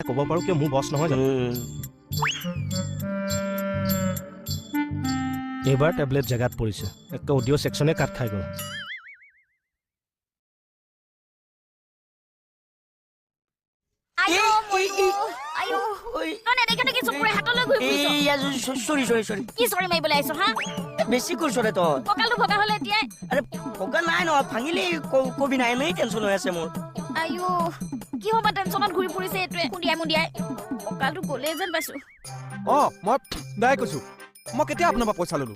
ক'ব পাৰো কিয় মোৰ বছ নহয় জানো এইবাৰ টেবলেট জেগাত পৰিছে একে অডিঅ' ছেকশ্যনে কাট খাই গ'ল বেছি কৰিছৰে তই কঁকালটো ভগা হ'লে এতিয়া আৰে ভগা নাই ন ভাঙিলি কবি নাই এনেই টেনচন হৈ আছে মোৰ আইও কি হ'ব টেনচনত ঘূৰি ফুৰিছে এইটোৱে মুদিয়াই কঁকালটো গ'লে যেন পাইছো মই দাই কৈছো মই কেতিয়া আপোনাৰ পৰা পইচা ললো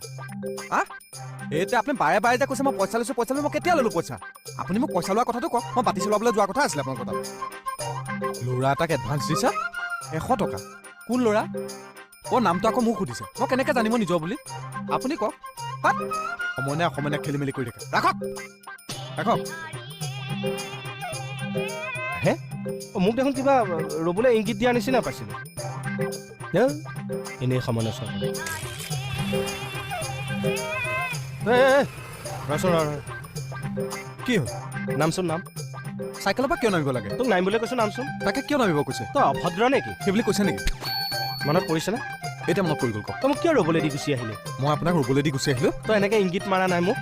এতিয়া আপুনি বাৰে বাৰে যে কৈছে মই পইচা লৈছো মই কেতিয়া ললো পইচা আপুনি মোক পইচা লোৱা কথাটো কওক মই বাতি চলাবলৈ যোৱা কথা আছিলে আপোনাৰ কথা ল'ৰা এটাক এডভান্স দিছা 100 টকা কোন ল'ৰা নামটো আকৌ মোক সুধিছে মই কেনেকে জানিম নিজৰ বুলি আপুনি কওক সময় খেলি মেলি কৰি থাকে ৰাখক হে মোক দেখোন কিবা ৰ'বলৈ ইংগিত দিয়াৰ নিচিনা পাইছিলোঁ এনেই সমানে চোৱা কি হ'ল নামচোন নাম চাইকেলৰ পৰা কিয় নামিব লাগে তোক নামিম বুলি কৈছো নামচোন তাকে কিয় নামিব কৈছে তই অভদ্ৰ নেকি সেই বুলি কৈছে নেকি মনত পৰিছেনে এতিয়া মনত পৰি গ'ল কওক তই মোক কিয় ৰ'বলৈ দি গুচি আহিলি মই আপোনাক ৰ'বলৈ দি গুচি আহিলো তই এনেকে ইংগিত মাৰা নাই মোক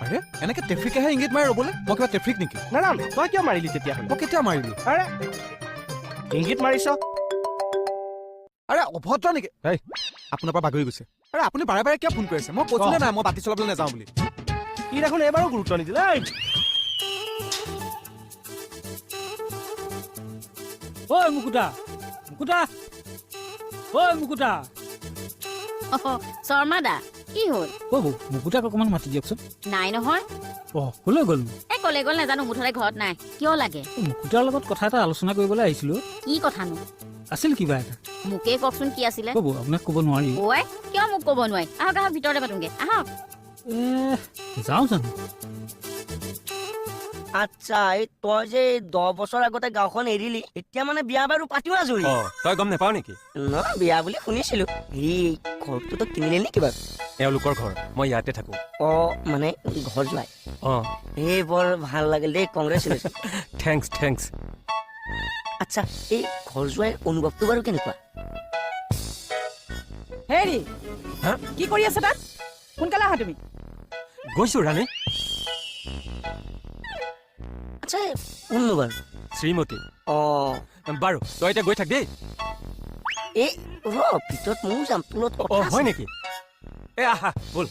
আৰে এনেকে ট্ৰেফিকেহে ইংগিত মাৰি ৰ'বলৈ মই কিবা ট্ৰেফিক নেকি নাৰাম তই কিয় মাৰিলি তেতিয়াহ'লে মই কেতিয়া মাৰিলো আৰে ইংগিত মাৰিছ আৰে অভদ্ৰ নেকি আপোনাৰ পৰা বাগৰি গৈছে আৰে আপুনি বাৰে বাৰে কিয় ফোন কৰি আছে মই কৈছিলে নাই মই বাতি চলাবলৈ নাযাওঁ বুলি ই দেখোন এবাৰো গুৰুত্ব নিদিলে ঐ মুকুতা শৰ্মা দা কি হ'ল মুকুতাক অকমান মাতি দিয়কচোন নাই নহয় কলৈ গ'ল এই কলে গ'ল নাজানো মুঠতে ঘৰত নাই কিয় লাগে মুকুতাৰ লগত কথা এটা আলোচনা কৰিবলৈ আহিছিলো কি কথানো আছিল কিবা এটা মোকে কওকচোন কি আছিলে আপোনাক ক'ব নোৱাৰি ঐ কিয় মোক ক'ব নোৱাৰি আহক ভিতৰতে পাতোগে আহক যাওঁ জানো আচ্ছা এই তই যে 10 বছৰ আগতে গাঁওখন এৰিলি এতিয়া মানে বিয়া বাৰু পাতিও আজৰি তই গম নাপাও নেকি ন বিয়া বুলি শুনিছিলো ঘৰটো তই কিনিলি নেকি বাৰু এওঁলোকৰ ঘৰ মই ইয়াতে থাকো মানে ঘৰ যোৱাই বৰ ভাল লাগিল দেই কংগ্ৰেচুলেশ্যন থেংকছ আচ্ছা এই ঘৰ যোৱাই অনুভৱটো বাৰু কেনেকুৱা হেৰি কি কৰি আছা তাত সোনকালে আহা তুমি গৈছো ৰাণী আচ্ছা কোননো বাৰু শ্ৰীমতী বাৰু তই এতিয়া গৈ থাক দেই এই ভিতৰত ময়ো যাম তোৰ লগত হয় নেকি আহা বল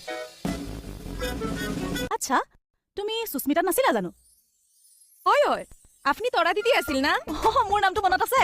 আচ্ছা তুমি সুস্মিতা নাছিলা জানো হয় আপুনি তৰা দিদি আছিল না মোৰ নামটো মনত আছে